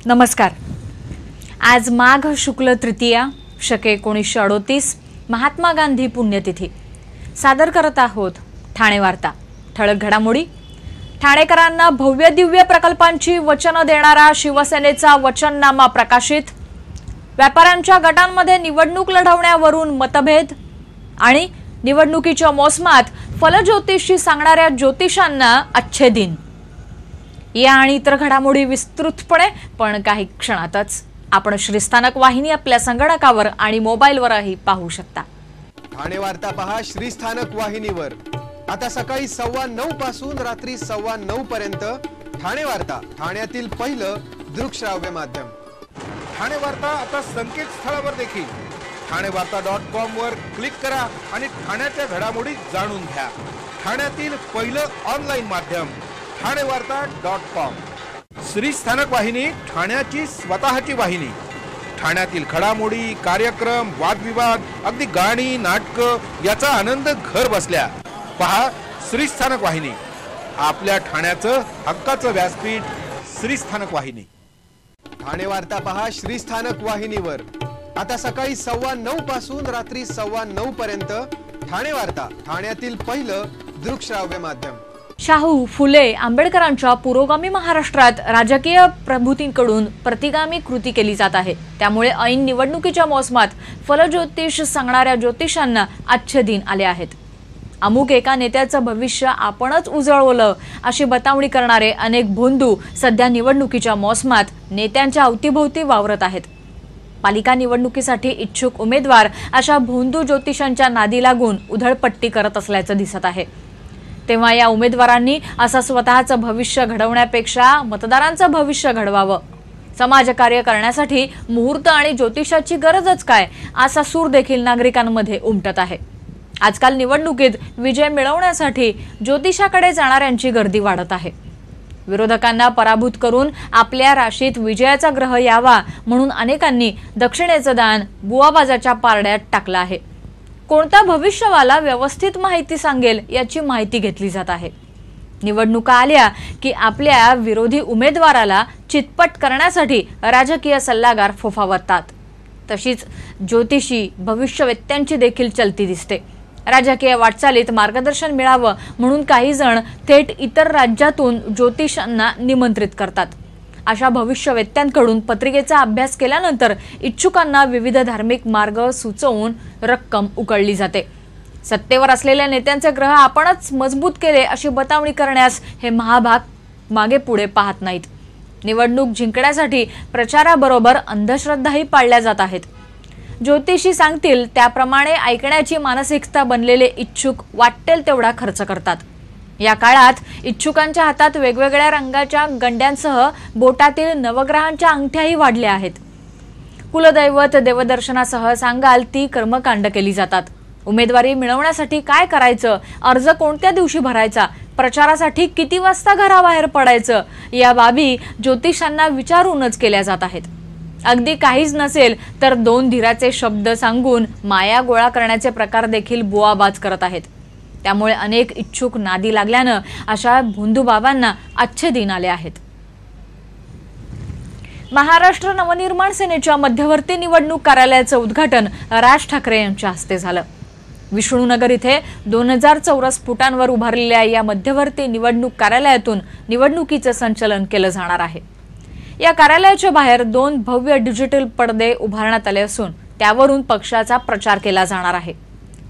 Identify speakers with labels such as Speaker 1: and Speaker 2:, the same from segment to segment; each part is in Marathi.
Speaker 1: नमस्कार। आज माघ शुक्ल तृतीया शके 1938 महात्मा गांधी पुण्यतिथी सादर करत आहोत ठाणे वार्ता। ठळक घडामोडी। ठाणेकरांना भव्य दिव्य प्रकल्पांची वचन देणारा शिवसेनेचा वचननामा प्रकाशित। व्यापाऱ्यांच्या गटांमध्ये निवडणूक लढवण्यावरून मतभेद आणि निवडणुकीच्या मोसमात फलज्योतिषी सांगणाऱ्या ज्योतिषांना अच्छे दिन। या आणि इतर घडामोडी विस्तृतपणे पण काही क्षणातच आपण श्रीस्थानक वाहिनी आपल्या संगणकावर आणि मोबाईलवरही पाहू शकता।
Speaker 2: ठाणे वार्ता पहा श्रीस्थानक वाहिनीवर। आता सकाळी 9:15 पासून रात्री 9:15 पर्यंत ठाणे वार्ता, ठाण्यातील पहिलं दृकश्राव्य माध्यम।
Speaker 3: ठाणे वार्ता आता संकेतस्थळावर देखील ठाणेवार्ता.com वर क्लिक करा आणि ठाण्याच्या घडामोडी जाणून घ्या। ठाण्यातील पहिलं ऑनलाईन माध्यम ठाणेवार्ता.com। श्रीस्थानक वाहिनी, ठाण्याची स्वतःची वाहिनी। ठाण्यातील घडामोडी, कार्यक्रम, वादविवाद, अगदी गाणी, नाटक याचा आनंद घर बसल्या पहा श्रीस्थानक वाहिनी। आपल्या ठाण्याचं हक्काचं व्यासपीठ श्रीस्थानक वाहिनी।
Speaker 2: ठाणे वार्ता पहा श्रीस्थानक वाहिनीवर। आता सकाळी 9:15 पासून रात्री 9:15 पर्यंत ठाणे वार्ता, ठाण्यातील पहिलं दृकश्राव्य माध्यम।
Speaker 1: शाहू फुले आंबेडकरांच्या पुरोगामी महाराष्ट्रात राजकीय प्रभूतींकडून प्रतिगामी कृती केली जात आहे। त्यामुळे ऐन निवडणुकीच्या मोसमात फलज्योतिष सांगणाऱ्या ज्योतिषांना अच्छे दिन आले आहेत। अमुक एका नेत्याचं भविष्य आपणच उजळवलं अशी बतावणी करणारे अनेक भोंदू सध्या निवडणुकीच्या मोसमात नेत्यांच्या अवतीभोवती वावरत आहेत। पालिका निवडणुकीसाठी इच्छुक उमेदवार अशा भोंदू ज्योतिषांच्या नादी लागून उधळपट्टी करत असल्याचं दिसत आहे। तेव्हा या उमेदवारांनी असं स्वतःचं भविष्य घडवण्यापेक्षा मतदारांचं भविष्य घडवावं। समाजकार्य करण्यासाठी मुहूर्त आणि ज्योतिषाची गरजच काय असा सूर देखील नागरिकांमध्ये उमटत आहे। आजकाल निवडणुकीत विजय मिळवण्यासाठी ज्योतिषाकडे जाणाऱ्यांची गर्दी वाढत आहे। विरोधकांना पराभूत करून आपल्या राशीत विजयाचा ग्रह यावा म्हणून अनेकांनी दक्षिणेचं दान बुवाबाजाच्या पारड्यात टाकलं आहे। कोणता भविष्यवाला व्यवस्थित माहिती सांगेल याची माहिती घेतली जात आहे। निवडणुका आल्या की आपल्या विरोधी उमेदवाराला चितपट करण्यासाठी राजकीय सल्लागार फोफावतात। तशीच ज्योतिषी भविष्यवेत्यांची देखील चलती दिसते। राजकीय वाटचालीत मार्गदर्शन मिळावं म्हणून काही जण थेट इतर राज्यातून ज्योतिषांना निमंत्रित करतात। अशा भविष्यवेत्यांकडून पत्रिकेचा अभ्यास केल्यानंतर इच्छुकांना विविध धार्मिक मार्ग सुचवून रक्कम उकळली जाते। सत्तेवर असलेल्या नेत्यांचे ग्रह आपणच मजबूत केले अशी बतावणी करण्यास हे महाभाग मागे पुढे पाहत नाहीत। निवडणूक जिंकण्यासाठी प्रचाराबरोबर अंधश्रद्धाही पाळल्या जात आहेत। ज्योतिषी सांगतील त्याप्रमाणे ऐकण्याची मानसिकता बनलेले इच्छुक वाटेल तेवढा खर्च करतात। या काळात इच्छुकांच्या हातात वेगवेगळ्या रंगाच्या गंड्यांसह बोटातील नवग्रहांच्या अंगठ्याही वाढल्या आहेत। कुलदैवत देवदर्शनासह सांगाल ती कर्मकांड केली जातात। उमेदवारी मिळवण्यासाठी काय करायचं, अर्ज कोणत्या दिवशी भरायचा, प्रचारासाठी किती वाजता घराबाहेर पडायचं या बाबी ज्योतिषांना विचारूनच केल्या जात आहेत। अगदी काहीच नसेल तर 2 धीराचे शब्द सांगून माया गोळा करण्याचे प्रकार देखील बुवाबाज करत आहेत। त्यामुळे अनेक इच्छुक नादी लागल्यानं अशा भोंदूबाबांना अच्छे दिन आले आहेत। महाराष्ट्र नवनिर्माण सेनेच्या मध्यवर्ती निवडणूक कार्यालयाचं उद्घाटन राज ठाकरे यांच्या हस्ते झालं। विष्णुनगर इथे 2000 चौरस फुटांवर उभारलेल्या या मध्यवर्ती निवडणूक कार्यालयातून निवडणुकीचं संचलन केलं जाणार आहे। या कार्यालयाच्या बाहेर 2 भव्य डिजिटल पडदे उभारण्यात आले असून त्यावरून पक्षाचा प्रचार केला जाणार आहे।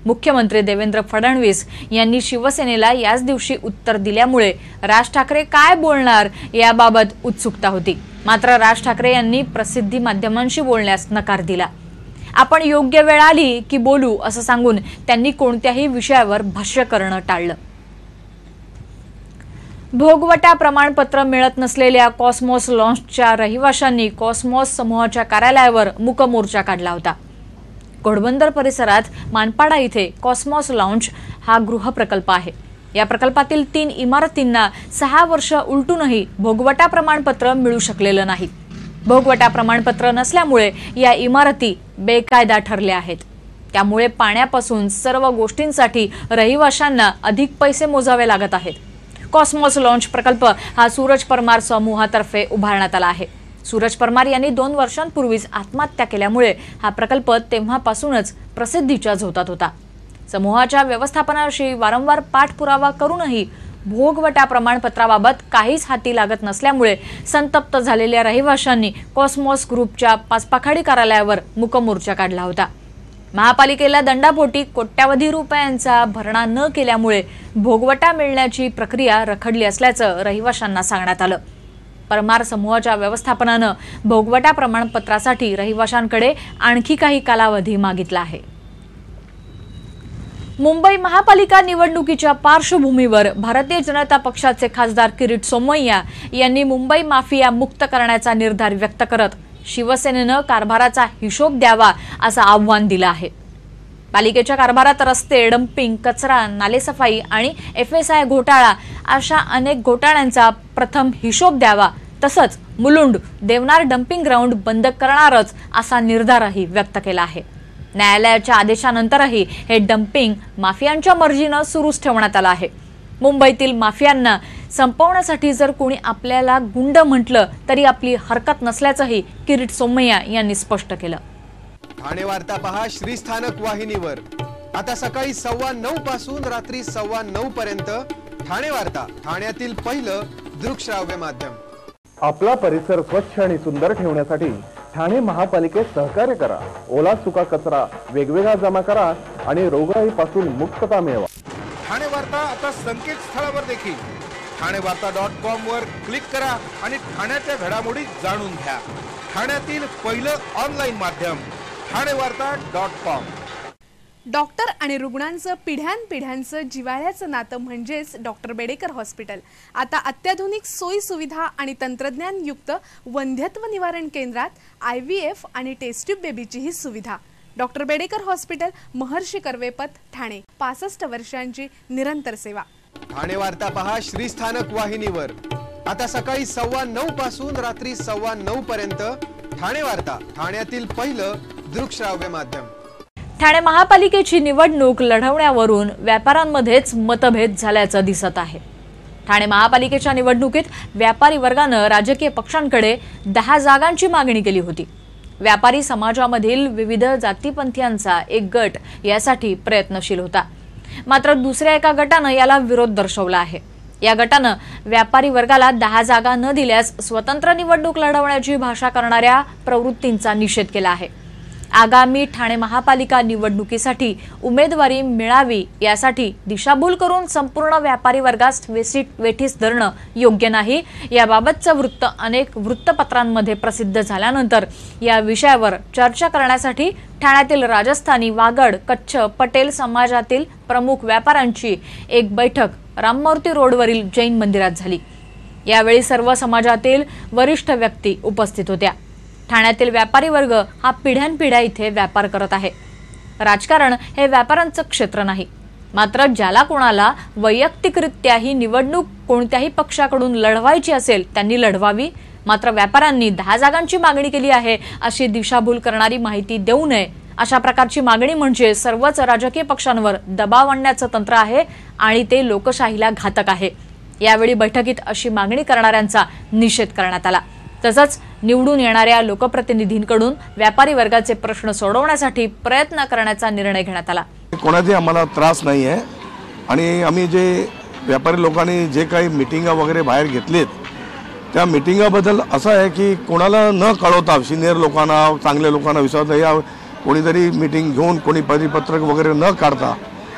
Speaker 1: मुख्यमंत्री देवेंद्र फडणवीस यांनी शिवसेनेला याच दिवशी उत्तर दिल्यामुळे राज ठाकरे काय बोलणार याबाबत उत्सुकता होती। मात्र राज ठाकरे यांनी प्रसिद्धी माध्यमांशी बोलण्यास नकार दिला। आपण योग्य वेळ आली की बोलू असं सांगून त्यांनी कोणत्याही विषयावर भाष्य करणं टाळलं। भोगवटा प्रमाणपत्र मिळत नसलेल्या कॉस्मॉस लॉन्चच्या रहिवाशांनी कॉस्मॉस समूहाच्या कार्यालयावर मूक मोर्चा काढला होता। घोडबंदर परिसरात मानपाडा इथे कॉस्मॉस लॉन्च हा गृहप्रकल्प आहे। या प्रकल्पातील 3 इमारतींना 6 वर्ष उलटूनही भोगवटा प्रमाणपत्र मिळू शकलेलं नाही। भोगवटा प्रमाणपत्र नसल्यामुळे या इमारती बेकायदा ठरल्या आहेत। त्यामुळे पाण्यापासून सर्व गोष्टींसाठी रहिवाशांना अधिक पैसे मोजावे लागत आहेत। कॉस्मॉस लॉन्च प्रकल्प हा सूरज परमार समूहातर्फे उभारण्यात आला आहे। सूरज परमार यांनी 2 वर्षांपूर्वीच आत्महत्या केल्यामुळे हा प्रकल्प तेव्हापासूनच प्रसिद्धीच्या झोतात होता। समूहाच्या व्यवस्थापनाशी वारंवार पाठपुरावा करूनही भोगवटा प्रमाणपत्राबाबत काहीच हाती लागत नसल्यामुळे संतप्त झालेल्या रहिवाशांनी कॉस्मॉस ग्रुपच्या पाचपाखाडी कार्यालयावर मूकमोर्चा काढला होता। महापालिकेला दंडापोटी कोट्यावधी रुपयांचा भरणा न केल्यामुळे भोगवटा मिळण्याची प्रक्रिया रखडली असल्याचं रहिवाशांना सांगण्यात आलं। परमार समूहाच्या व्यवस्थापनानं भोगवटा प्रमाणपत्रासाठी रहिवाशांकडे आणखी काही कालावधी मागितला आहे। मुंबई महापालिका निवडणुकीच्या पार्श्वभूमीवर भारतीय जनता पक्षाचे खासदार किरीट सोमय्या यांनी मुंबई माफिया मुक्त करण्याचा निर्धार व्यक्त करत शिवसेनेनं कारभाराचा हिशोब द्यावा असं आव्हान दिलं आहे। पालिकेच्या कारभारात रस्ते, डंपिंग, कचरा, नालेसफाई आणि FSI घोटाळा अशा अनेक घोटाळ्यांचा प्रथम हिशोब द्यावा, तसंच मुलुंड देवनार डंपिंग ग्राउंड बंद करणारच असा निर्धारही व्यक्त केला आहे। न्यायालयाच्या आदेशानंतरही हे डंपिंग माफियांच्या मर्जीनं सुरूच ठेवण्यात आलं आहे। मुंबईतील माफियांना संपवण्यासाठी जर कोणी आपल्याला गुंड म्हटलं तरी आपली हरकत नसल्याचंही किरीट सोमय्या यांनी स्पष्ट केलं।
Speaker 2: ठाणे वार्ता पहा श्रीस्थानक वाहिनीवर आता सकाळी 9:15 पासून रात्री 9:15 पर्यंत। ठाणे वार्ता, ठाण्यातील पहिलं दृकश्राव्य माध्यम।
Speaker 4: आपला परिसर स्वच्छ आणि सुंदर ठेवण्यासाठी ठाणे महापालिकेत सहकार्य करा। ओला सुका कचरा वेगवेगळा जमा करा आणि रोगराईपासून मुक्तता मिळवा।
Speaker 3: ठाणे वार्ता आता संकेतस्थळावर देखील ठाणेवार्ता.com वर क्लिक करा आणि ठाण्याच्या घडामोडी जाणून घ्या। ठाण्यातील पहिलं ऑनलाईन माध्यम ठाणेवार्ता.com।
Speaker 5: डॉक्टर आणि रुग्णांचं पिढ्यानपिढ्यांचं जिव्हाळ्याचं नातं म्हणजेच डॉक्टर बेडेकर हॉस्पिटल। आता अत्याधुनिक सोयी सुविधा आणि तंत्रज्ञान युक्त वंध्यत्व निवारण केंद्रात IVF आणि टेस्ट ट्यूब बेबीची ही सुविधा। डॉक्टर बेडेकर हॉस्पिटल, महर्षी कर्वेपथ, ठाणे। 65 वर्षांची निरंतर सेवा।
Speaker 2: ठाणे वार्ता पहा श्रीस्थानक वाहिनीवर आता सकाळी 9:15 पासून रात्री 9:15 पर्यंत। ठाणे वार्ता, ठाण्यातील पहिलं दृकश्राव्य माध्यम।
Speaker 1: ठाणे महापालिकेची निवडणूक लढवण्यावरून व्यापाऱ्यांमध्येच मतभेद झाल्याचं दिसत आहे। ठाणे महापालिकेच्या निवडणुकीत व्यापारी वर्गानं राजकीय पक्षांकडे 10 जागांची मागणी केली होती। व्यापारी समाजामधील विविध जातीपंथीयांचा एक गट यासाठी प्रयत्नशील होता, मात्र दुसऱ्या एका गटानं याला विरोध दर्शवला आहे। या गटानं व्यापारी वर्गाला 10 जागा न दिल्यास स्वतंत्र निवडणूक लढवण्याची भाषा करणाऱ्या प्रवृत्तींचा निषेध केला आहे। आगामी ठाणे महापालिका निवडणुकीसाठी उमेदवारी मिळावी यासाठी दिशाभूल करून संपूर्ण व्यापारी वर्गास वेठीस धरणं योग्य नाही, याबाबतचं वृत्त अनेक वृत्तपत्रांमध्ये प्रसिद्ध झाल्यानंतर या विषयावर चर्चा करण्यासाठी ठाण्यातील राजस्थानी, वागड, कच्छ, पटेल समाजातील प्रमुख व्यापाऱ्यांची एक बैठक राममूर्ती रोडवरील जैन मंदिरात झाली। यावेळी सर्व समाजातील वरिष्ठ व्यक्ती उपस्थित होत्या। ठाण्यातील व्यापारी वर्ग हा पिढ्यानपिढ्या इथे व्यापार करत आहे। राजकारण हे व्यापाऱ्यांचं क्षेत्र नाही, मात्र ज्याला कोणाला वैयक्तिकरित्या ही निवडणूक कोणत्याही पक्षाकडून लढवायची असेल त्यांनी लढवावी, मात्र व्यापाऱ्यांनी 10 जागांची मागणी केली आहे अशी दिशाभूल करणारी माहिती देऊ नये। अशा प्रकारची मागणी म्हणजे सर्वच राजकीय पक्षांवर दबाव आणण्याचं तंत्र आहे आणि ते लोकशाहीला घातक आहे। यावेळी बैठकीत अशी मागणी करणाऱ्यांचा निषेध करण्यात आला। तसंच निवडून येणाऱ्या लोकप्रतिनिधींकडून व्यापारी वर्गाचे प्रश्न सोडवण्यासाठी प्रयत्न करण्याचा निर्णय घेण्यात आला।
Speaker 6: कोणाचे आम्हाला त्रास नाही आहे आणि आम्ही जे व्यापारी लोकांनी जे काही मीटिंगा वगैरे बाहेर घेतलेत त्या मीटिंगाबद्दल असं आहे की कोणाला न कळवता सिनियर लोकांना, चांगल्या लोकांना विश्वास या कोणीतरी मीटिंग घेऊन कोणी परिपत्रक वगैरे न काढता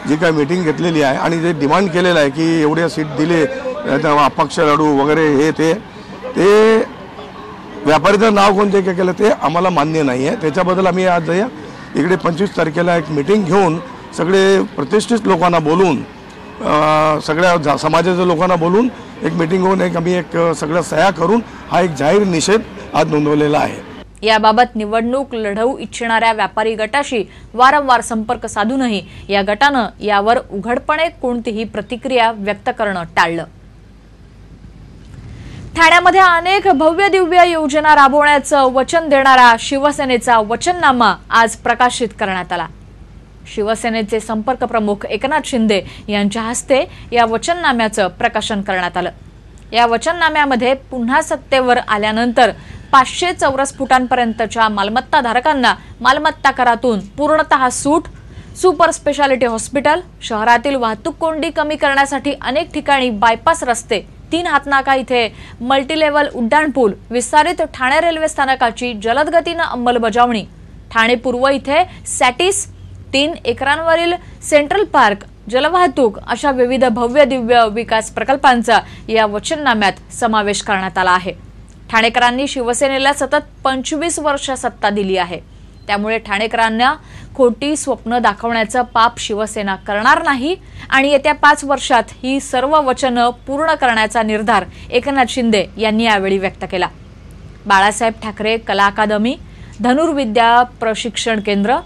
Speaker 6: जी काही मीटिंग घेतलेली आहे आणि जे डिमांड केलेलं आहे की एवढ्या सीट दिले अपक्ष लढू वगैरे हे ते व्यापारीचं नाव कोणते केलं ते आम्हाला मान्य नाही आहे। त्याच्याबद्दल आम्ही आज इकडे 25 तारखेला एक मीटिंग घेऊन सगळे प्रतिष्ठित लोकांना बोलून सगळ्या समाजाच्या लोकांना बोलून एक मीटिंग होऊन आम्ही सगळ्या सह्या करून हा एक जाहीर निषेध आज नोंदवलेला आहे।
Speaker 1: याबाबत निवडणूक लढवू इच्छिणाऱ्या व्यापारी गटाशी वारंवार संपर्क साधूनही या गटानं यावर उघडपणे कोणतीही प्रतिक्रिया व्यक्त करणं टाळलं। ठाण्यामध्ये अनेक भव्य दिव्य योजना राबवण्याचं वचन देणारा शिवसेनेचा वचननामा आज प्रकाशित करण्यात आला। शिवसेनेचे संपर्क प्रमुख एकनाथ शिंदे यांच्या हस्ते या वचननाम्याचं प्रकाशन करण्यात आलं। या वचननाम्यामध्ये पुन्हा सत्तेवर आल्यानंतर 500 चौरस फुटांपर्यंतच्या मालमत्ता धारकांना मालमत्ता करातून पूर्णतः सूट, सुपर स्पेशालिटी हॉस्पिटल, शहरातील वाहतूक कोंडी कमी करण्यासाठी अनेक ठिकाणी बायपास रस्ते, 3 हातनाका इथे मल्टीलेव्हल उड्डाणपूल, विस्तारित ठाणे रेल्वे स्थानकाची जलदगतीनं अंमलबजावणी, ठाणे पूर्व इथे सॅटिस, 3 एकरांवरील सेंट्रल पार्क, जलवाहतूक अशा विविध भव्य दिव्य विकास प्रकल्पांचा या वचननाम्यात समावेश करण्यात आला आहे. ठाणेकरांनी शिवसेनेला सतत 25 वर्ष सत्ता दिली आहे. त्यामुळे ठाणेकरांना खोटी स्वप्न दाखवण्याचं पाप शिवसेना करणार नाही आणि येत्या 5 वर्षात ही सर्व वचनं पूर्ण करण्याचा निर्धार एकनाथ शिंदे यांनी यावेळी व्यक्त केला. बाळासाहेब ठाकरे कला अकादमी, धनुर्विद्या प्रशिक्षण केंद्र,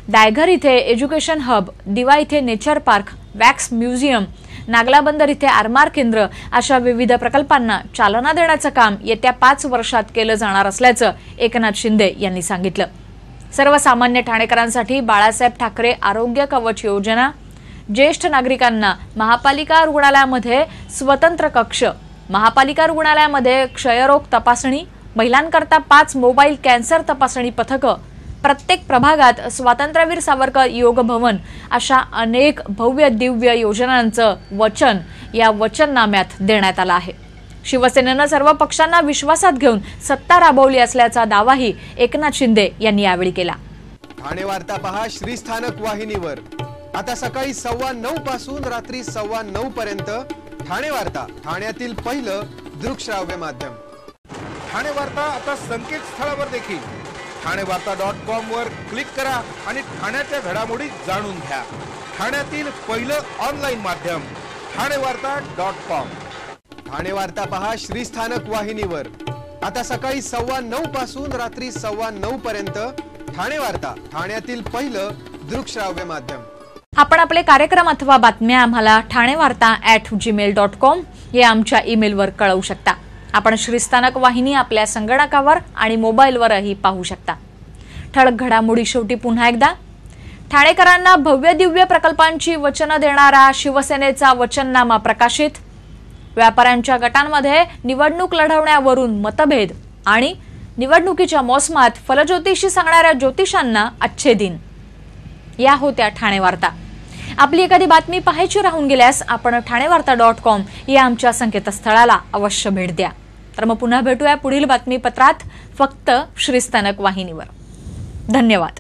Speaker 1: दायघर इथे एज्युकेशन हब, दिवा इथे नेचर पार्क, वॅक्स म्युझियम, नागलाबंदर इथे आरमार केंद्र अशा विविध प्रकल्पांना चालना देण्याचं काम येत्या 5 वर्षात केलं जाणार असल्याचं एकनाथ शिंदे यांनी सांगितलं. सर्वसामान्य ठाणेकरांसाठी बाळासाहेब ठाकरे आरोग्य कवच योजना, ज्येष्ठ नागरिकांना महापालिका रुग्णालयामध्ये स्वतंत्र कक्ष, महापालिका रुग्णालयामध्ये क्षयरोग तपासणी, महिलांकरता 5 मोबाईल कॅन्सर तपासणी पथकं, प्रत्येक प्रभागात स्वातंत्र्यवीर सावरकर योग भवन अशा अनेक भव्य दिव्य योजनांचं वचन या वचननाम्यात देण्यात आलं आहे. शिवसेनेनं सर्व पक्षांना विश्वासात घेऊन सत्ता राबवली असल्याचा दावाही एकनाथ शिंदे यांनी यावेळी केला.
Speaker 2: ठाणे वार्ता पहा श्रीस्थानक वाहिनीवर. आता सकाळी 9:15 पासून रात्री 9:15 पर्यंत ठाणे वार्ता, ठाण्यातील पहिलं दृकश्राव्य माध्यम.
Speaker 3: ठाणे वार्ता आता संकेतस्थळावर देखील ठाणेवार्ता.com वर क्लिक करा आणि ठाण्याच्या घडामोडी जाणून घ्या. ठाण्यातील पहिलं ऑनलाईन माध्यम ठाणेवार्ता.com.
Speaker 2: ठाणे वार्ता पहा श्रीस्थानक वाहिनीवर. आता सकाळी 9:15 पासून रात्री 9:15 पर्यंत ठाणे वार्ता, ठाण्यातील पहिलं दृकश्राव्य माध्यम.
Speaker 1: आपण आपले कार्यक्रम अथवा बातम्या आम्हाला ठाणेवार्ता@gmail.com या आमच्या ईमेलवर कळवू शकता. आपण श्रीस्थानक वाहिनी आपल्या संगणकावर आणि मोबाईलवरही पाहू शकता. ठळक घडामोडी शेवटी पुन्हा एकदा. ठाणेकरांना भव्य दिव्य प्रकल्पांची वचनं देणारा शिवसेनेचा वचननामा प्रकाशित. व्यापाऱ्यांच्या गटांमध्ये निवडणूक लढवण्यावरून मतभेद आणि निवडणुकीच्या मोसमात फलज्योतिषी सांगणाऱ्या ज्योतिषांना अच्छे दिन. या होत्या ठाणे वार्ता. आपली एखादी बातमी पाहायची राहून गेल्यास आपण ठाणेवार्ता.com या आमच्या संकेतस्थळाला अवश्य भेट द्या. तर मग पुन्हा भेटूया पुढील बातमीपत्रात फक्त श्रीस्थानक वाहिनीवर. धन्यवाद.